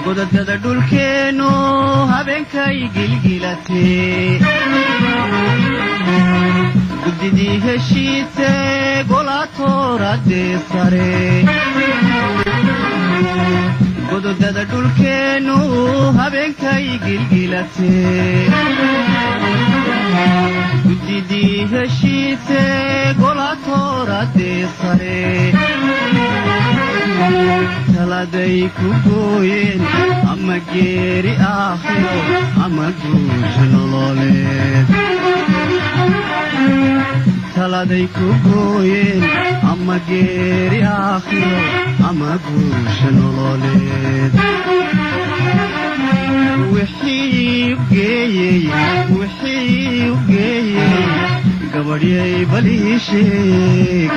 godadada dhulkeenu habeenkay gilgilatee gudidii heshiise golaatooradee sare godadada dhulkeenu habeenkay gilgilatee gudidii heshiise golaatooradee sare taladay ku gooyeen ama geeri aakhiro ama guusha nololeed taladay ku gooyeen ama geeri aakhiro ama guusha nololeed wixii u geeyey gabadhyay balii sheeg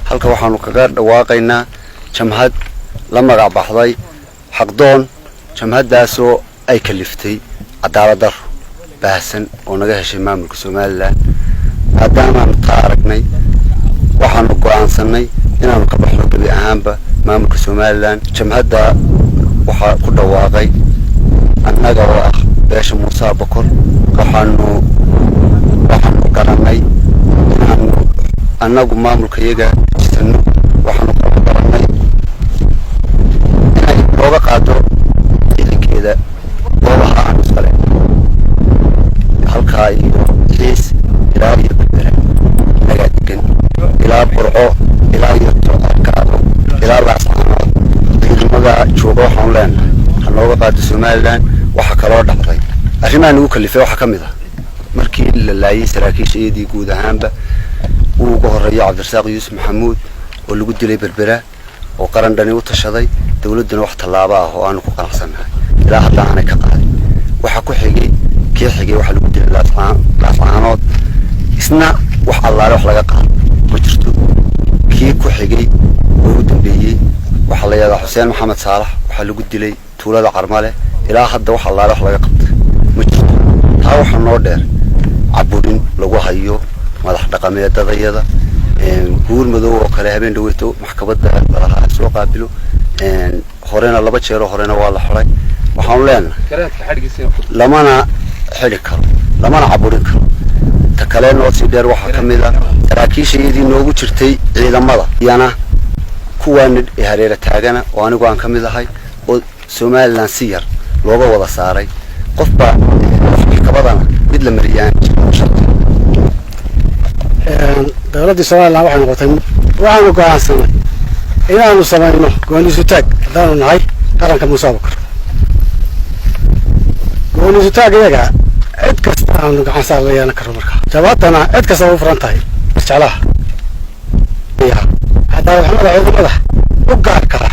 halka waxaanu kaga dhawaaqaynaa jamhad la magac baxday xaqdoon jamhadaasoo ay kaliftay cadaalad darro baahsan oo naga heshay maamulka Soomaaliland maadaamaanu taa aragnay waxaanu go'aansanay inaanu ka baxno gabi ahaanba maamulka Soomaaliland jamhadda waxaa ku dhawaaqay annaga oo ah beesha Muuse Bakor waxaanu garanay annagu maamulka iyaga jisano waxaanu qabanay inay looga qaado ciidankeeda goobaha aan iskale halkaa iyo xiis ilaa iyo berbera naga degan ilaa burco ilaa iyo toorkaado ilaa laascaanood ciidamada jooga waxaanu leenahay ha looga qaado Somaliland waxa kaloo dhacday arrimaha nagu kalifay waxaa ka mid ah markii la laayay saraakiishayadii guud ahaanba ugu horeeyay Cabdirasaaq Yuusuf Maxamuud oo lagu dilay berbera oo qaran dhani u tashaday dawladuna wax talaabo ah oo aanu ku qanacsanahay ilaa hadda aanay ka qaadin waxa ku xigay waxa lagu dilay laascaanood isna wax allaale wax laga qaado ma jirto kii ku xigay oo u dambeeyay waxa la yiraahdaa Xuseen Maxamed Saalax waxa lagu dilay tuulada Carmale ilaa hadda wax allaale wax laga qabtay ma jirto taa waxa noo dheer caburin lagu hayo madax dhaqameedadayada guur madow oo kale habeen dhaweyto maxkamadda balaha soo qaabilo horena laba jeer horena waa la xiray waxaan leenahay lamana xiri karo lamana caburin karo ta kale noo si dheer waxa kamid ah saraakiishayadii noogu jirtay ciidamada yana kuwan hareera taagana oo anigu aan kamid ahay oo Somaliland si yar looga wada saaray qofba kabadana mid la mariyaan dawladda Soomaaliland waxay noqotay waxaanu go'aansanay inaanu samayno go'aanisu taag haddaanu nahay qaranka Muuse Bakor go'aanisu taag iyaga cid kasta aanu gacan saar la yeelan karno markaa jawaabtana cid kasta u furan tahay jeclaha hadda waxmada ciidamada u gaar kara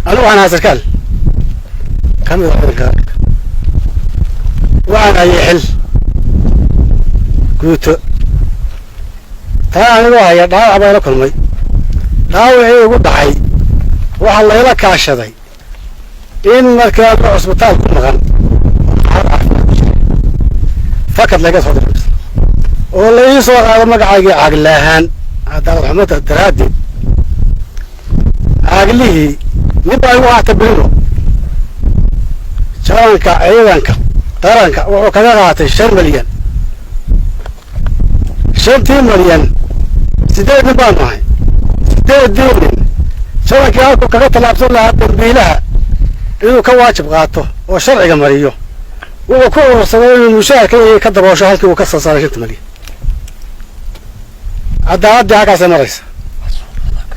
anigu waxaan sarkaal kamid ah waxaan ayay xil guuto taa anigu haya dhaawac baa la kulmay dhaawacii ugu dhacay waxa layla kaashaday in markaa cusbitaal ku maqan fakad laga soo diray oo la ii soo qaado magacayga caaglahan hadda waxmada daraadi caaglihii ninba ay waxa tabino jaanka ciidanka qaranka wuxuu kaga qaatay 5 milyan 5 milyan sideed baan nahay sideed jaanka halku kaga talaabsan lahaa dambiilaha inuu ka waajib qaato oo sharciga mariyo wuxuu ku urursaday inuu mushaarka ka daboosho halkii uu ka soo saaray 5 milyan cadaalada halkaas maraysa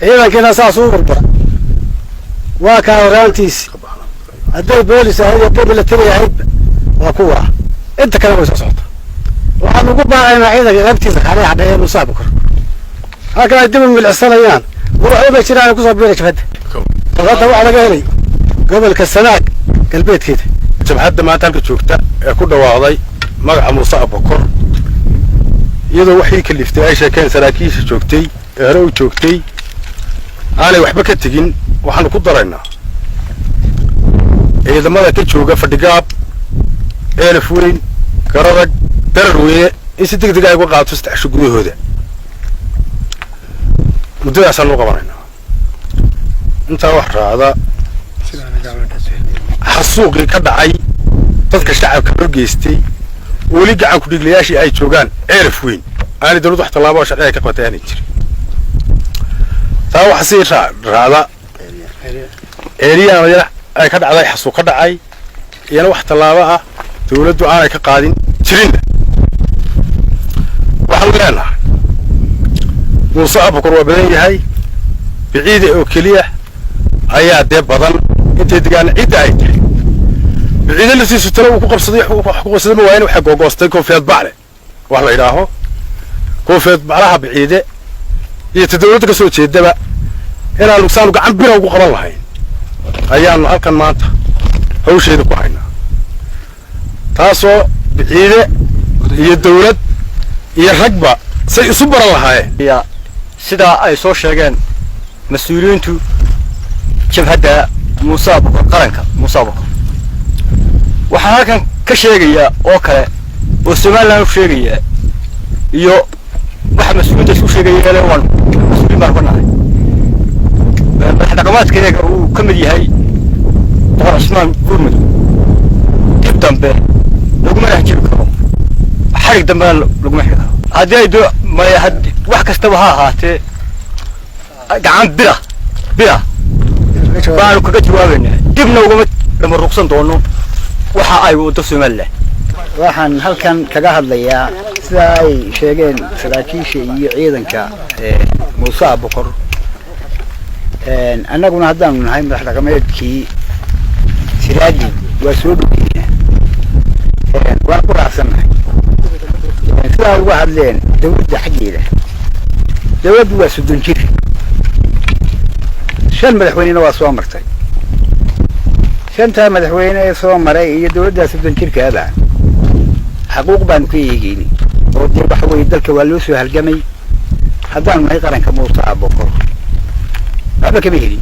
ciidankiina saas u urbara waa ka horaantiis hadday boolis ahayd iyo military ahayd waa kuwa inta kale way soo socota waxaan ugu baaqaynaa ciidanka qaybtiisa kale hadhay Muuse Bakor halka ay dib u milcsanayaan waxay jiraan ku soo biiray jabhada waxa laga helay gobolka Sanaag galbeedkeeda jabhada maanta halka joogta ee ku dhawaaqday magaca Muuse Bakor iyadoo wixii kaliftay ay sheekeen saraakiisha joogtay ee hore u joogtay aanay waxba ka tagin waxaan ku daraynaa ciidamada ka jooga fadhigaab eelaf weyn garadag darar weeye in si degdeg ah uga qaato 3 gudahooda muddadaasaan u qabanaynaa intaa wax raacda xasuuqii ka dhacay dadka shacabka loo geystay weli gacan ku dhiglayaashii ay joogaan ceeraf weyn aanay dawladdu wax tallaabo oo sharci ay ka qabatay aanay jirin taa waxa sii raacda eeriyaan ay ka dhacday xasuuq ka dhacay iyana wax tallaabo ah dawladdu aanay ka qaadin jirinna waxaan leenahay muuse abukar waa badan yahay biciide oo keliya ayaa dee badan intay degaan cidda ay tahay biciide laftiisu talo uu ku qabsaday wax ku qabsaday ma waa in waxa googoostay koofiyad bacle wax la yidhaaho koofiyad baclaha biciide iyo dawladda ka soo jeedaba inaan nuqsaan gacan bira ugu qaban lahayn ayaanu halkan maanta hawsheeda ku haynaa taasoo biciide iyo dawlad iyo ragba say isu baran lahaayeen sidaa ay soo sheegeen mas-uuliyiintu jabhadda muuse abukar qaranka muuse abukar waxaan halkan ka sheegayaa oo kale oo somaliland u sheegayaa iyo waxa mas-uuliyiinta isu sheegaya waan mas-uuliin baan ku nahay madax dhaqameedkeega uu ka mid yahay boqor cismaan buurmud dib dambe laguma hanjibi karo xarig dambena laguma xiri karo haddii ay wax kastaba ha ahaatee gacan bira baanu kaga jawaabaynaa dibna ugama lama ruqsan doono waxa ay waddo somaliland waxaan halkan kaga hadlayaa sida ay sheegeen saraakiisha iyo ciidanka muuse abukar annaguna haddaanu nahay madax dhaqameedkii siraadi waa soo dhaweynaa waan ku raacsannahay sidaa uga hadleen dawladda xaggeeda dawladdu waa 30 jir 5 madaxweynena waa soo martay 5 madaxweyne ee soo maray iyo dawladda 30 jirkaaba xaquuq baan ku yeegayni oo dee waxa weeye dalka waa loo soo halgamay haddaan nahay qaranka muuse abukar waxba kama helin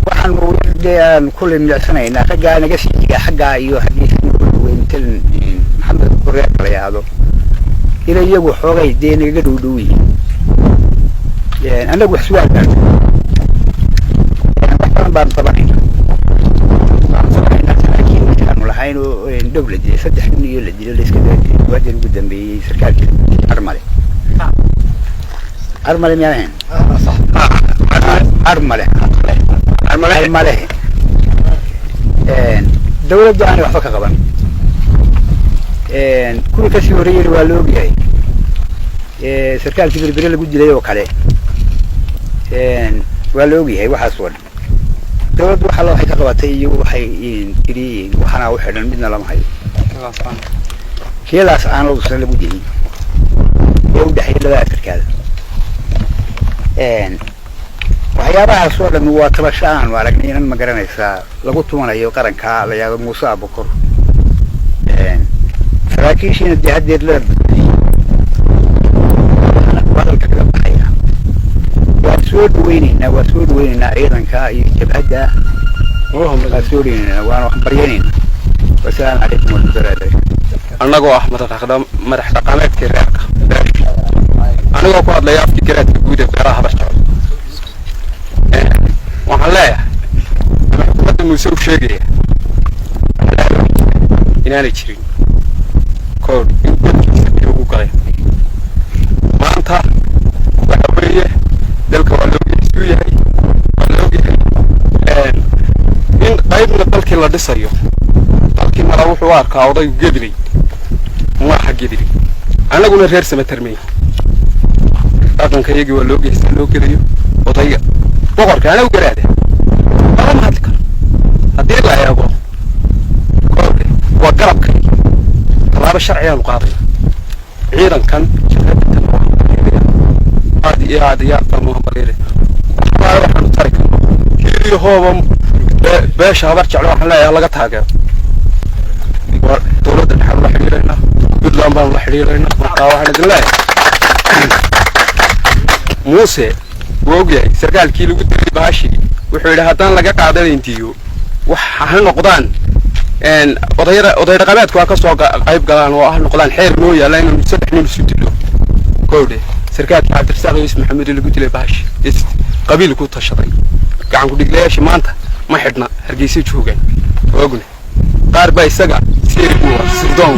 waxaanu dee kulli milicsanaynaa raggaa naga sii jiga xaggaa iyo xaggiisa weyntan maxamed koreer la yidhaahdo ila iyagu xoogay dee nagaga dhowdhow yihiin annagu wax su'aal baan waxaan baan qabanaynaa aanu lahayn oo dowladda 3 nin iyo la dilo la iska daayay wadan ugu dambeeyay sarkaalkii armale miyaan armale dawladda aan waxba ka qaban kuwii kasii horreeyay waa la ogyahay sarkaalkii berbere lagu dilay oo kale waa la ogyahay waxaas oo dhan dawladdu waxa waxay ka qabatay iyo waxay tiri waxana u xidhan midna lama hayo kiilaas aan loo soo lagu dilay ee u dhaxay labada sarkaal waxyaabahaas oo dhan waa tabasho aan aragnay inaan ma garanaysaa lagu tumanayo qaranka la yiraahdo muuse abukar saraakiishiina dee haddeed la badalka kaga baxaya waa soo dhaweynaynaa ciidanka iyo jabhadda waa soo dhaweynaynaa waana wax baryaynayna wasalaamu calaykum warahmatullahi wabarakatuh annagoo ah madax dhaqameedkii reerka anigoo ku hadlaya afkii garaadka guud ee beeraha habarjacod waxaan leeyahay ama xukuumadda muuse u sheegaya inaanay jirin kood in dadkiisa iyo ugu galay maanta waxa weeye dalka waa loogu yahay in qaybna dalkii la dhisayo dalkii mala wuxuu arkaa oday gedilay maaha gedilay annaguna reer samatarmey dhaqanka iyagii waa loo geystaa loo gelayo odayga boqorka anagu garaada lama hadli karo haddii la eego koode waa garabkay tallaabo sharciyaanu qaadaya ciidankan jabhadatan aad iyo baan muhambareere waxaanu tari karno keliya hooba beesha habar jeclo waxaan leeyahay laga taageero dowladda dhexaan la xidhiidhaynaa puntland baanu la xidhiidhaynaa markaa waxaan idin leeyahay muuse wuu ogyahay sarkaalkii lagu dilay baashii wuxuu yidhi haddaan laga qaadanayntiyo wax ha noqdaan oday dhaqameedku waa ka soo qayb galaan oo ah noqdaan xeer noo yaalla inaynu 3 nin isu dilo kowdhe sarkaalkii cabdirasaaq yuusuf maxamed lagu dilay bahash qabiil ku tashaday gacan ku dhiglayaasha maanta ma xidhna hargeysa joogaan oogna qaar baa isaga seeri ku war sirdoon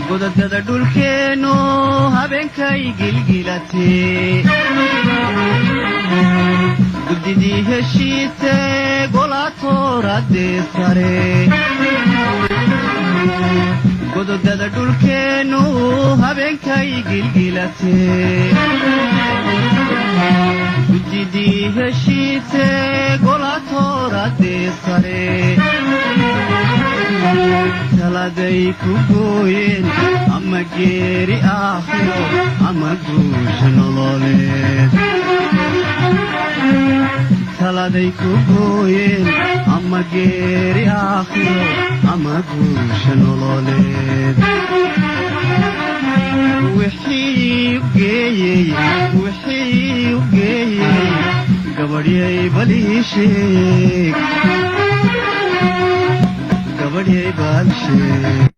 godadada dhulkeenu habeenkay gilgilatee gudidii heshiise golaatooradee sare godadada dhulkeenu habeenkay gilgilatee gudidii heshiise golaatooradee sare taladay ku gooyeen ama geeri aakhiro ama guusha nololeed taladay ku gooyeen ama geeri aakhiro ama guusha nololeed wixii u geeyey gabadhyay bal ii sheeg gabadhyay bal sheeg